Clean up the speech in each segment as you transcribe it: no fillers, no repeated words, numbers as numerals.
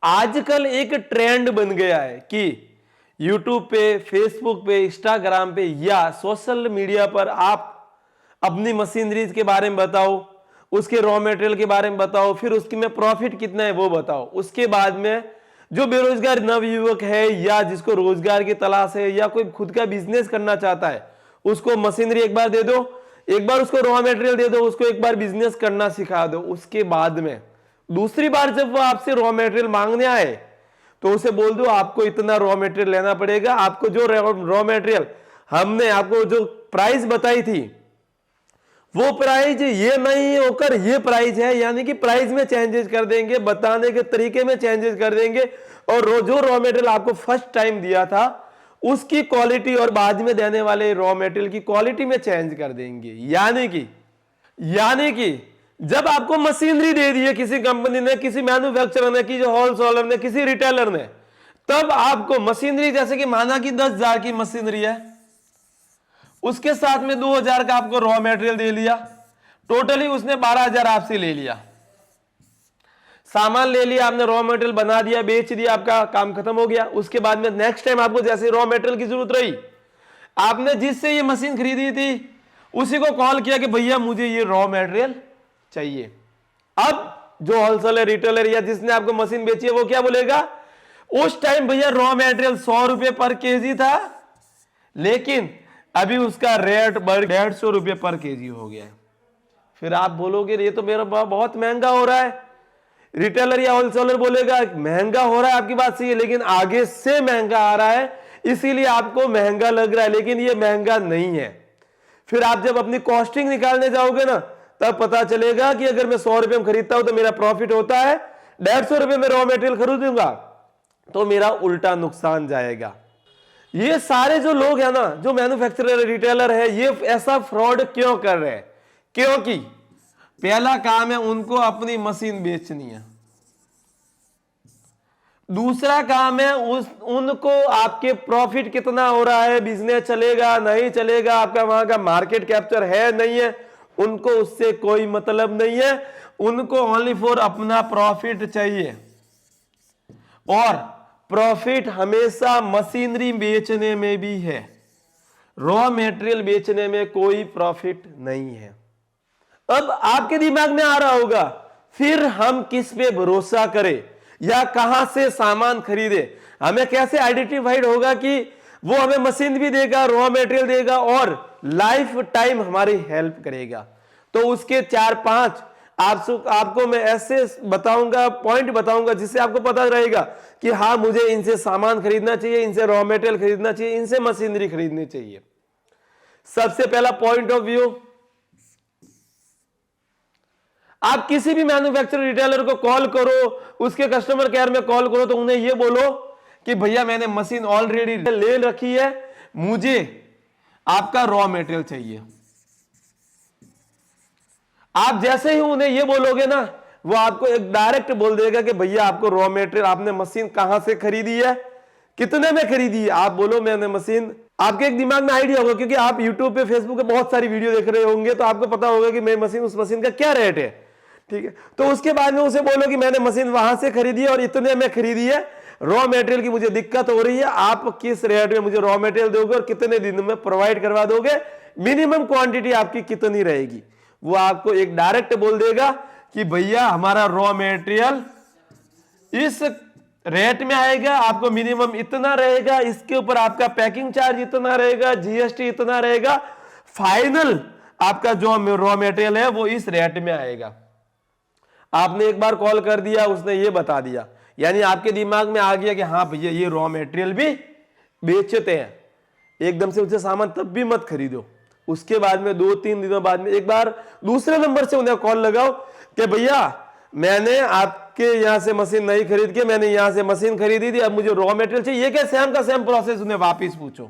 आजकल एक ट्रेंड बन गया है कि YouTube पे, फेसबुक पे, इंस्टाग्राम पे या सोशल मीडिया पर आप अपनी मशीनरीज के बारे में बताओ, उसके रॉ मटेरियल के बारे में बताओ, फिर उसकी में प्रॉफिट कितना है वो बताओ। उसके बाद में जो बेरोजगार नवयुवक है या जिसको रोजगार की तलाश है या कोई खुद का बिजनेस करना चाहता है, उसको मशीनरी एक बार दे दो, एक बार उसको रॉ मटेरियल दे दो, उसको एक बार बिजनेस करना सिखा दो। उसके बाद में दूसरी बार जब वो आपसे रॉ मटेरियल मांगने आए तो उसे बोल दो आपको इतना रॉ मटेरियल लेना पड़ेगा, आपको जो रॉ मटेरियल हमने आपको जो प्राइस बताई थी वो प्राइस ये नहीं होकर ये प्राइस है, यानी कि प्राइस में चेंजेस कर देंगे, बताने के तरीके में चेंजेस कर देंगे, और जो रॉ मटेरियल आपको फर्स्ट टाइम दिया था उसकी क्वालिटी और बाद में देने वाले रॉ मटेरियल की क्वालिटी में चेंज कर देंगे। यानी कि जब आपको मशीनरी दे दी है किसी कंपनी ने, किसी मैन्युफैक्चरर ने, किसी होलसेलर ने, किसी रिटेलर ने, तब आपको मशीनरी, जैसे कि माना कि 10,000 की मशीनरी है, उसके साथ में 2,000 का आपको रॉ मटेरियल दे लिया, टोटली उसने 12,000 आपसे ले लिया। सामान ले लिया आपने, रॉ मटेरियल बना दिया, बेच दिया, आपका काम खत्म हो गया। उसके बाद में नेक्स्ट टाइम आपको जैसे रॉ मटेरियल की जरूरत रही, आपने जिससे ये मशीन खरीदी थी उसी को कॉल किया कि भैया मुझे ये रॉ मटेरियल चाहिए। अब जो होलसेलर, रिटेलर या जिसने आपको मशीन बेची है वो क्या बोलेगा, उस टाइम भैया रॉ मटेरियल 100 रुपए पर केजी था, लेकिन अभी उसका रेट बढ़ 150 रुपए पर केजी हो गया है। फिर आप बोलोगे ये तो मेरा बहुत महंगा हो रहा है। रिटेलर या होलसेलर बोलेगा महंगा हो रहा है, आपकी बात सही है, लेकिन आगे से महंगा आ रहा है इसीलिए आपको महंगा लग रहा है, लेकिन ये महंगा नहीं है। फिर आप जब अपनी कॉस्टिंग निकालने जाओगे ना, तब पता चलेगा कि अगर मैं 100 रुपए में खरीदता हूं तो मेरा प्रॉफिट होता है, 150 रुपए में रॉ मटेरियल खरीदूंगा तो मेरा उल्टा नुकसान जाएगा। ये सारे जो लोग हैं ना, जो मैन्युफैक्चरर, रिटेलर है, ये ऐसा फ्रॉड क्यों कर रहे हैं? क्योंकि पहला काम है उनको अपनी मशीन बेचनी है, दूसरा काम है उनको आपके प्रॉफिट कितना हो रहा है, बिजनेस चलेगा नहीं चलेगा, आपका वहां का मार्केट कैप्चर है नहीं है, उनको उससे कोई मतलब नहीं है। उनको ओनली फॉर अपना प्रॉफिट चाहिए, और प्रॉफिट हमेशा मशीनरी बेचने में भी है, रॉ मटेरियल बेचने में कोई प्रॉफिट नहीं है। अब आपके दिमाग में आ रहा होगा फिर हम किस पे भरोसा करें या कहां से सामान खरीदे, हमें कैसे आइडेंटिफाइड होगा कि वो हमें मशीन भी देगा, रॉ मटेरियल देगा और लाइफ टाइम हमारी हेल्प करेगा। तो उसके 4-5 आपको मैं ऐसे बताऊंगा, पॉइंट बताऊंगा जिससे आपको पता रहेगा कि हाँ मुझे इनसे सामान खरीदना चाहिए, इनसे रॉ मटेरियल खरीदना चाहिए, इनसे मशीनरी खरीदनी चाहिए। सबसे पहला पॉइंट ऑफ व्यू, आप किसी भी मैन्युफैक्चरर, रिटेलर को कॉल करो, उसके कस्टमर केयर में कॉल करो, तो उन्हें यह बोलो कि भैया मैंने मशीन ऑलरेडी ले रखी है, मुझे आपका रॉ मटेरियल चाहिए। आप जैसे ही उन्हें यह बोलोगे ना, वो आपको एक डायरेक्ट बोल देगा कि भैया आपको रॉ मटेरियल, आपने मशीन कहां से खरीदी है, कितने में खरीदी है। आप बोलो मैंने मशीन, आपके एक दिमाग में आइडिया होगा, क्योंकि आप यूट्यूब पे, फेसबुक पे बहुत सारी वीडियो देख रहे होंगे, तो आपको पता होगा कि मेरी मशीन, उस मशीन का क्या रेट है, ठीक है। तो उसके बाद में उसे बोलो कि मैंने मशीन वहां से खरीदी है और इतने में खरीदी है, रॉ मटेरियल की मुझे दिक्कत हो रही है, आप किस रेट में मुझे रॉ मटेरियल दोगे और कितने दिन में प्रोवाइड करवा दोगे, मिनिमम क्वांटिटी आपकी कितनी रहेगी। वो आपको एक डायरेक्ट बोल देगा कि भैया हमारा रॉ मटेरियल इस रेट में आएगा, आपको मिनिमम इतना रहेगा, इसके ऊपर आपका पैकिंग चार्ज इतना रहेगा, जीएसटी इतना रहेगा, फाइनल आपका जो रॉ मटेरियल है वो इस रेट में आएगा। आपने एक बार कॉल कर दिया, उसने ये बता दिया, यानी आपके दिमाग में आ गया कि हाँ भैया ये रॉ मटेरियल भी बेचते हैं। एकदम से उनसे सामान तब भी मत खरीदो, उसके बाद में 2-3 दिनों बाद में एक बार दूसरे नंबर से उन्हें कॉल लगाओ कि भैया मैंने आपके यहां से मशीन नहीं खरीद के, मैंने यहां से मशीन खरीदी थी, अब मुझे रॉ मटेरियल चाहिए। ये क्या सेम का सेम प्रोसेस उन्हें वापिस पूछो।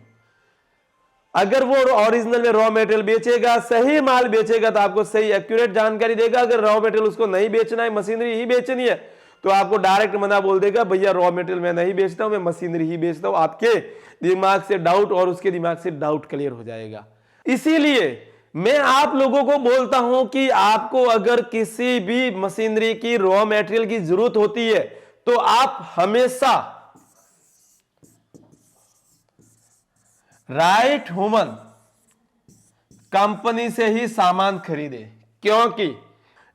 अगर वो ओरिजिनल में रॉ मटेरियल बेचेगा, सही माल बेचेगा, तो आपको सही एक्यूरेट जानकारी देगा। अगर रॉ मटेरियल उसको नहीं बेचना है, मशीनरी ही बेचनी है, तो आपको डायरेक्ट मना बोल देगा भैया रॉ मटेरियल मैं नहीं बेचता हूं, मैं मशीनरी ही बेचता हूं। आपके दिमाग से डाउट और उसके दिमाग से डाउट क्लियर हो जाएगा। इसीलिए मैं आप लोगों को बोलता हूं कि आपको अगर किसी भी मशीनरी की रॉ मटेरियल की जरूरत होती है तो आप हमेशा राइट ह्यूमन कंपनी से ही सामान खरीदे, क्योंकि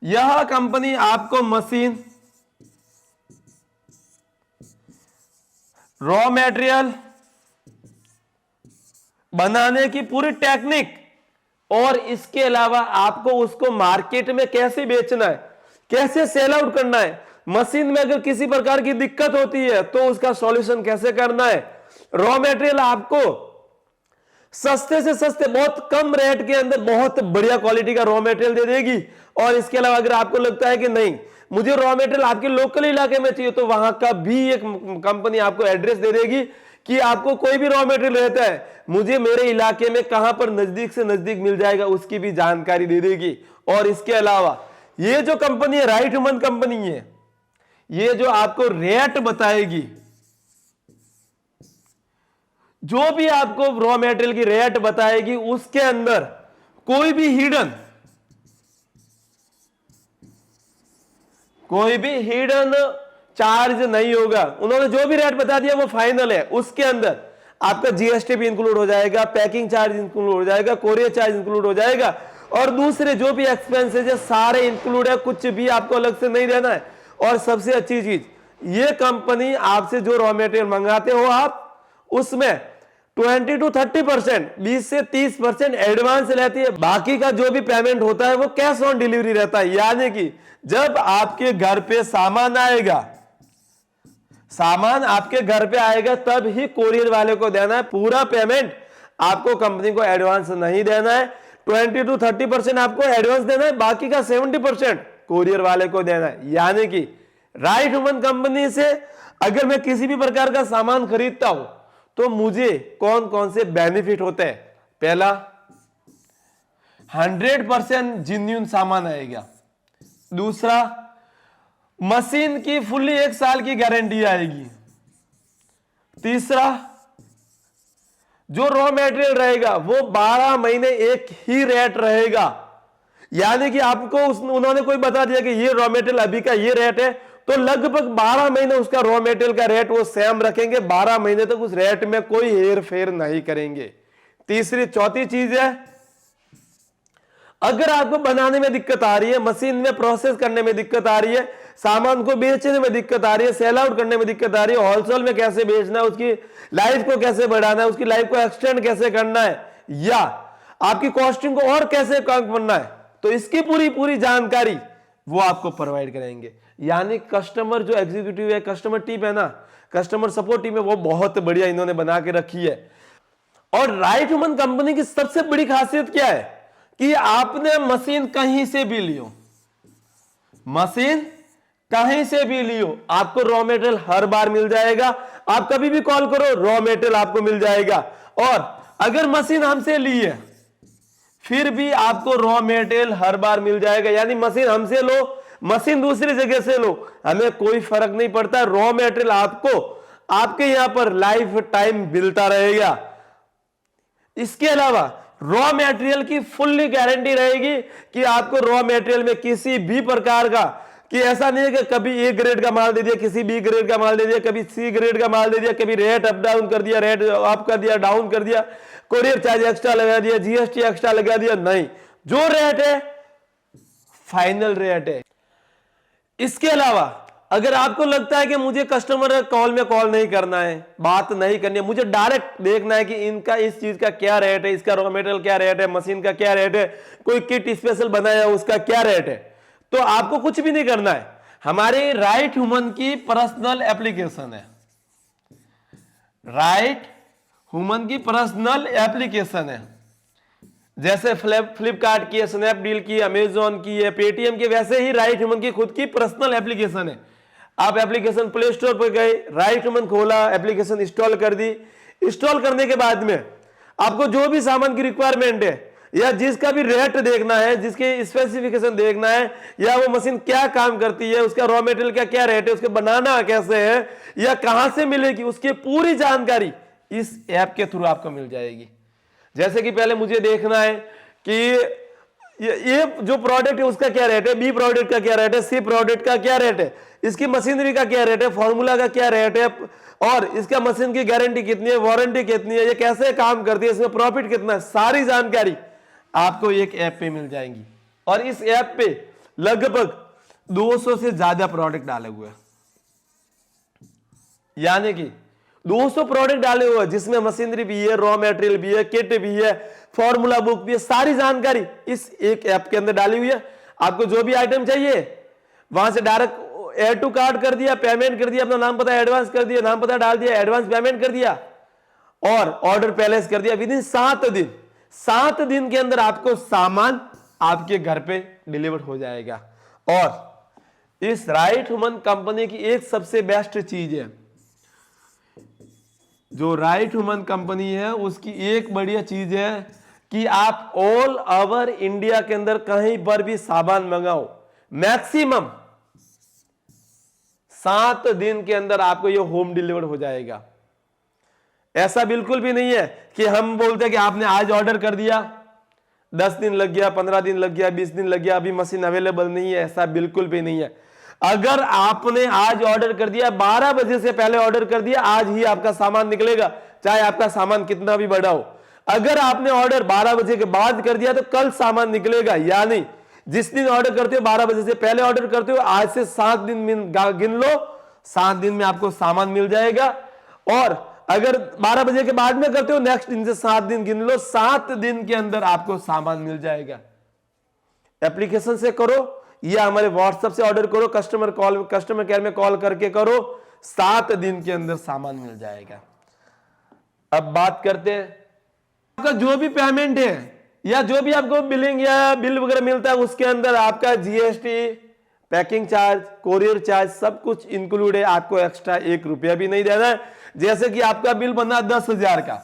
यह कंपनी आपको मशीन, रॉ मटेरियल बनाने की पूरी टेक्निक और इसके अलावा आपको उसको मार्केट में कैसे बेचना है, कैसे सेल आउट करना है, मशीन में अगर किसी प्रकार की दिक्कत होती है तो उसका सॉल्यूशन कैसे करना है। रॉ मटेरियल आपको सस्ते से सस्ते, बहुत कम रेट के अंदर बहुत बढ़िया क्वालिटी का रॉ मटेरियल दे देगी। और इसके अलावा अगर आपको लगता है कि नहीं मुझे रॉ मटेरियल आपके लोकल इलाके में चाहिए, तो वहां का भी एक कंपनी आपको एड्रेस दे देगी कि आपको कोई भी रॉ मटेरियल रहता है मुझे मेरे इलाके में कहां पर नजदीक से नजदीक मिल जाएगा, उसकी भी जानकारी दे देगी। और इसके अलावा ये जो कंपनी है राइट ह्यूमन कंपनी है, ये जो आपको रेट बताएगी, जो भी आपको रॉ मटेरियल की रेट बताएगी, उसके अंदर कोई भी हिडन चार्ज नहीं होगा। उन्होंने जो भी रेट बता दिया वो फाइनल है। उसके अंदर आपका जीएसटी भी इंक्लूड हो जाएगा, पैकिंग चार्ज इंक्लूड हो जाएगा, कोरियर चार्ज इंक्लूड हो जाएगा, और दूसरे जो भी एक्सपेंसेस है सारे इंक्लूड है, कुछ भी आपको अलग से नहीं देना है। और सबसे अच्छी चीज, ये कंपनी आपसे जो रॉ मटेरियल मंगाते हो आप, उसमें 20 to 30%, 20 से 30% एडवांस रहती है। बाकी का जो भी पेमेंट होता है वो कैश ऑन डिलीवरी रहता है। यानी कि जब आपके घर पे सामान आएगा, सामान आपके घर पे आएगा तब ही कोरियर वाले को देना है। पूरा पेमेंट आपको कंपनी को एडवांस नहीं देना है। 20 to 30% आपको एडवांस देना है, बाकी का 70% कोरियर वाले को देना है। यानी कि राइट ह्यूमन कंपनी से अगर मैं किसी भी प्रकार का सामान खरीदता हूं तो मुझे कौन कौन से बेनिफिट होते हैं। पहला, 100% जेन्युइन सामान आएगा। दूसरा, मशीन की फुल्ली 1 साल की गारंटी आएगी। तीसरा, जो रॉ मटेरियल रहेगा वो 12 महीने एक ही रेट रहेगा। यानी कि आपको उन्होंने कोई बता दिया कि ये रॉ मटेरियल अभी का ये रेट है, तो लगभग 12 महीने उसका रॉ मटेरियल का रेट वो सेम रखेंगे। 12 महीने तक उस रेट में कोई हेर फेर नहीं करेंगे। चौथी चीज है, अगर आपको बनाने में दिक्कत आ रही है, मशीन में प्रोसेस करने में दिक्कत आ रही है, सामान को बेचने में दिक्कत आ रही है, सेल आउट करने में दिक्कत आ रही है, होलसेल में कैसे बेचना है, उसकी लाइफ को कैसे बढ़ाना है, उसकी लाइफ को एक्सटेंड कैसे करना है, या आपकी कॉस्टिंग को और कैसे कम करना है, तो इसकी पूरी जानकारी वो आपको प्रोवाइड करेंगे। यानी कस्टमर जो एग्जीक्यूटिव है, कस्टमर टीम है ना, कस्टमर सपोर्ट टीम है, वो बहुत बढ़िया इन्होंने बना के रखी है। और राइट ह्यूमन कंपनी की सबसे बड़ी खासियत क्या है कि आपने मशीन कहीं से भी लियो, मशीन कहीं से भी लियो, आपको रॉ मटेरियल हर बार मिल जाएगा। आप कभी भी कॉल करो, रॉ मटेरियल आपको मिल जाएगा। और अगर मशीन हमसे ली है फिर भी आपको रॉ मटेरियल हर बार मिल जाएगा। यानी मशीन हमसे लो, मशीन दूसरी जगह से लो, हमें कोई फर्क नहीं पड़ता, रॉ मटेरियल आपको आपके यहां पर लाइफ टाइम मिलता रहेगा। इसके अलावा रॉ मटेरियल की फुल्ली गारंटी रहेगी कि आपको रॉ मटेरियल में किसी भी प्रकार का, कि ऐसा नहीं है कि कभी ए ग्रेड का माल दे दिया, किसी बी ग्रेड का माल दे दिया, कभी सी ग्रेड का माल दे दिया, कभी रेट अप डाउन कर दिया, रेट अप कर दिया, डाउन कर दिया, कोरियर चार्ज एक्स्ट्रा लगा दिया, जीएसटी एक्स्ट्रा लगा दिया, नहीं, जो रेट है फाइनल रेट है। इसके अलावा अगर आपको लगता है कि मुझे कस्टमर कॉल में कॉल नहीं करना है, बात नहीं करनी है, मुझे डायरेक्ट देखना है कि इनका इस चीज का क्या रेट है, इसका रॉ मटेरियल क्या रेट है, मशीन का क्या रेट है, कोई किट स्पेशल बनाया उसका क्या रेट है, तो आपको कुछ भी नहीं करना है। हमारी राइट ह्यूमन की पर्सनल एप्लीकेशन है, राइट ह्यूमन की पर्सनल एप्लीकेशन है। जैसे फ्लिपकार्ट की है, स्नैपडील की, अमेजॉन की है, पेटीएम की, वैसे ही राइट ह्यूमन की खुद की पर्सनल एप्लीकेशन है। आप एप्लीकेशन प्ले स्टोर पर गए, राइट ह्यूमन खोला, एप्लीकेशन इंस्टॉल कर दी। इंस्टॉल करने के बाद में आपको जो भी सामान की रिक्वायरमेंट है या जिसका भी रेट देखना है, जिसके स्पेसिफिकेशन देखना है, या वो मशीन क्या काम करती है, उसका रॉ मटेरियल का क्या रेट है, उसके बनाना कैसे है या कहां से मिलेगी, उसकी पूरी जानकारी इस ऐप के थ्रू आपको मिल जाएगी। जैसे कि पहले मुझे देखना है कि ये जो प्रोडक्ट है उसका क्या रेट है, बी प्रोडक्ट का क्या रेट है, सी प्रोडक्ट का क्या रेट है, इसकी मशीनरी का क्या रेट है, फॉर्मूला का क्या रेट है, और इसका मशीन की गारंटी कितनी है, वारंटी कितनी है, ये कैसे काम करती है, इसमें प्रॉफिट कितना है, सारी जानकारी आपको एक ऐप पे मिल जाएंगी। और इस ऐप पे लगभग 200 से ज्यादा प्रोडक्ट डाले हुए हैं, यानी कि 200 प्रोडक्ट डाले हुए हैं, जिसमें मशीनरी भी है, रॉ मटेरियल भी है, किट भी है, फॉर्मूला बुक भी है, सारी जानकारी इस एक ऐप के अंदर डाली हुई है। आपको जो भी आइटम चाहिए वहां से डायरेक्ट एड टू कार्ट कर दिया, पेमेंट कर दिया, अपना नाम पता एडवांस कर दिया, नाम पता डाल दिया, एडवांस पेमेंट कर दिया और ऑर्डर प्लेस कर दिया। विद इन 7 दिन के अंदर आपको सामान आपके घर पे डिलीवर हो जाएगा। और इस राइट ह्यूमन कंपनी की एक सबसे बेस्ट चीज है, जो राइट ह्यूमन कंपनी है उसकी एक बढ़िया चीज है कि आप ऑल ओवर इंडिया के अंदर कहीं पर भी सामान मंगाओ, मैक्सिमम 7 दिन के अंदर आपको ये होम डिलीवर हो जाएगा। ऐसा बिल्कुल भी नहीं है कि हम बोलते हैं कि आपने आज ऑर्डर कर दिया, 10 दिन लग गया, 15 दिन लग गया, 20 दिन लग गया, अभी मशीन अवेलेबल नहीं है, ऐसा बिल्कुल भी नहीं है। अगर आपने आज ऑर्डर कर दिया, 12 बजे से पहले ऑर्डर कर दिया, आज ही आपका सामान निकलेगा, चाहे आपका सामान कितना भी बड़ा हो। अगर आपने ऑर्डर 12 बजे के बाद कर दिया तो कल सामान निकलेगा, यानी जिस दिन ऑर्डर करते हो 12 बजे से पहले ऑर्डर करते हो, आज से 7 दिन गिन लो, 7 दिन में आपको सामान मिल जाएगा। और अगर 12 बजे के बाद में करते हो, नेक्स्ट दिन से 7 दिन गिन लो, 7 दिन के अंदर आपको सामान मिल जाएगा। एप्लीकेशन से करो या हमारे व्हाट्सएप से ऑर्डर करो, कस्टमर केयर में कॉल करके करो, 7 दिन के अंदर सामान मिल जाएगा। अब बात करते हैं आपका जो भी पेमेंट है या जो भी आपको बिलिंग या बिल वगैरह मिलता है, उसके अंदर आपका GST, packing charge, courier charge सब कुछ इंक्लूड है। आपको एक्स्ट्रा 1 रुपया भी नहीं देना है। जैसे कि आपका बिल बना 10,000 का,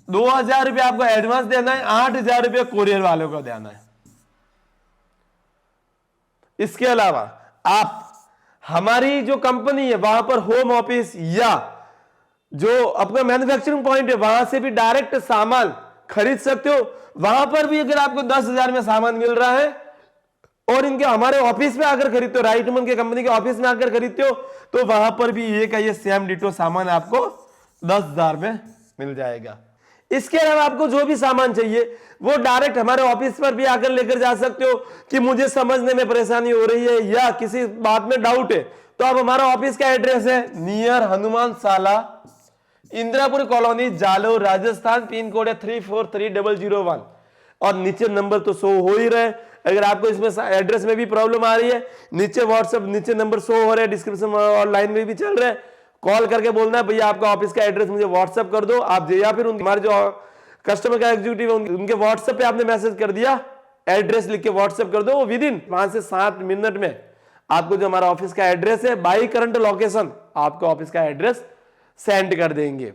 2,000 रुपया आपको एडवांस देना है, 8,000 रुपया कोरियर वालों को देना है। इसके अलावा आप हमारी जो कंपनी है वहां पर होम ऑफिस या जो अपना मैन्युफैक्चरिंग पॉइंट है वहां से भी डायरेक्ट सामान खरीद सकते हो। वहां पर भी अगर आपको 10,000 में सामान मिल रहा है और इनके हमारे ऑफिस में आकर खरीदते हो, राइट ह्यूमन के कंपनी के ऑफिस में आकर खरीदते हो, तो वहां पर भी ये का ये सेम डिटो सामान आपको 10,000 में मिल जाएगा। इसके अलावा आपको जो भी सामान चाहिए वो डायरेक्ट हमारे ऑफिस पर भी आकर लेकर जा सकते हो कि मुझे समझने में परेशानी हो रही है या किसी बात में डाउट है, तो अब हमारा ऑफिस का एड्रेस है नियर हनुमान साला, Indirapur colony, Jalore, Rajasthan. Pin code है 343001 और नीचे नंबर तो शो हो ही रहे। अगर आपको इसमें एड्रेस में भी प्रॉब्लम आ रही है, नीचे व्हाट्सएप नीचे नंबर शो हो रहे हैं, डिस्क्रिप्शन और लाइन में भी चल रहे हैं, कॉल करके बोलना है भैया आपका ऑफिस का एड्रेस मुझे व्हाट्सएप कर दो आप, या फिर हमारे जो कस्टमर का एग्जीक्यूटिव है उनके व्हाट्सएप पे आपने मैसेज कर दिया, एड्रेस लिख के व्हाट्सएप कर दो, वो विद इन 5 से 7 मिनट में आपको जो हमारा ऑफिस का एड्रेस है बाई करंट लोकेशन आपको ऑफिस का एड्रेस सेंड कर देंगे।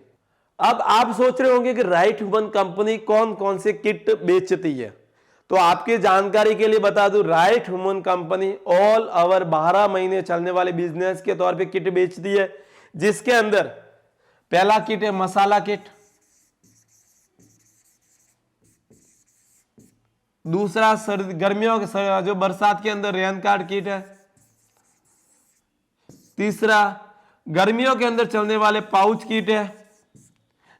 अब आप सोच रहे होंगे कि राइट ह्यूमन कंपनी कौन कौन से किट बेचती है, तो आपकी जानकारी के लिए बता दूं, right human company all over 12 महीने चलने वाले बिजनेस के तौर पे किट बेचती है, जिसके अंदर पहला किट है मसाला किट, दूसरा सर्दी गर्मियों के जो बरसात के अंदर रेन कार्ड किट है, तीसरा गर्मियों के अंदर चलने वाले पाउच किट है,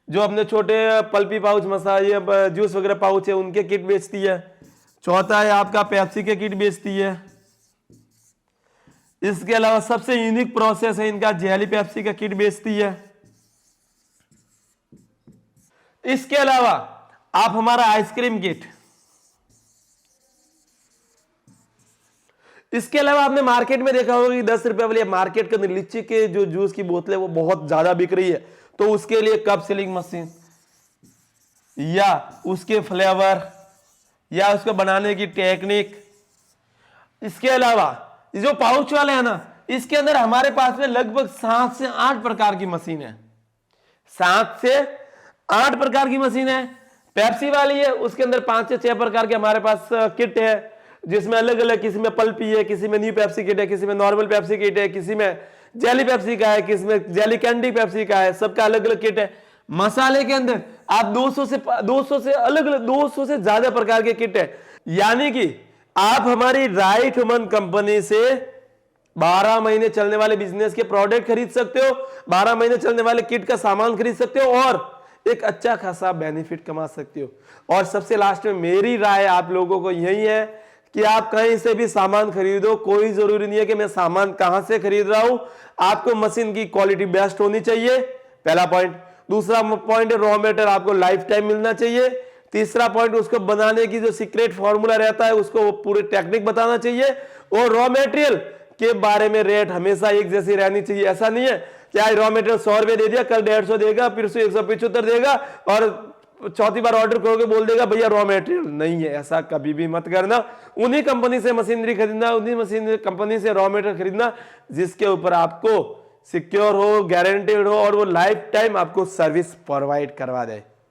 जो अपने छोटे पल्पी पाउच मसाला जूस वगैरह पाउच है उनके किट बेचती है, चौथा है आपका पेप्सी के किट बेचती है। इसके अलावा सबसे यूनिक प्रोसेस है इनका, जेली पेप्सी का किट बेचती है। इसके अलावा आप हमारा आइसक्रीम किट, इसके अलावा आपने मार्केट में देखा होगा कि 10 रुपए वाली मार्केट के अंदर लीची के जो जूस की बोतलें वो बहुत ज्यादा बिक रही है, तो उसके लिए कप सीलिंग मशीन या उसके फ्लेवर या उसको बनाने की टेक्निक। इसके अलावा जो पाउच वाले हैं ना, इसके अंदर हमारे पास में लगभग 7 से 8 प्रकार की मशीन है, 7 से 8 प्रकार की मशीन है। पेप्सी वाली है उसके अंदर 5 से 6 प्रकार के हमारे पास किट है, जिसमें अलग अलग, किसी में पल्पी है, किसी में न्यू पेप्सी किट है, किसी में नॉर्मल पेप्सी किट है, किसी में जेली पेप्सी का है, किसी में जेली कैंडी पेप्सी का है, सबका अलग अलग किट है। मसाले के अंदर आप 200 से अलग अलग 200 से ज्यादा प्रकार के किट है। यानी कि आप हमारी राइट ह्यूमन कंपनी से 12 महीने चलने वाले बिजनेस के प्रोडक्ट खरीद सकते हो, 12 महीने चलने वाले किट का सामान खरीद सकते हो और एक अच्छा खासा बेनिफिट कमा सकते हो। और सबसे लास्ट में मेरी राय आप लोगों को यही है कि आप कहीं से भी सामान खरीदो, कोई जरूरी नहीं है कि मैं सामान कहां से खरीद रहा हूं, आपको मशीन की क्वालिटी बेस्ट होनी चाहिए, पहला पॉइंट। दूसरा पॉइंट है रॉ मेटेरियल आपको लाइफ टाइम मिलना चाहिए। तीसरा पॉइंट उसको बनाने की जो सीक्रेट फॉर्मूला रहता है उसको वो पूरे टेक्निक बताना चाहिए। और रॉ मेटेरियल के बारे में रेट हमेशा एक जैसी रहनी चाहिए। ऐसा नहीं है कि आज रॉ मेटेरियल 100 रुपए दे दिया, कल 150 देगा, फिर से 175 देगा और चौथी बार ऑर्डर करोगे बोल देगा भैया रॉ मेटेरियल नहीं है। ऐसा कभी भी मत करना। उन्हीं कंपनी से मशीनरी खरीदना, उन्हीं मशीन कंपनी से रॉ मेटेरियल खरीदना जिसके ऊपर आपको सिक्योर हो, गारंटेड हो और वो लाइफ टाइम आपको सर्विस प्रोवाइड करवा दे।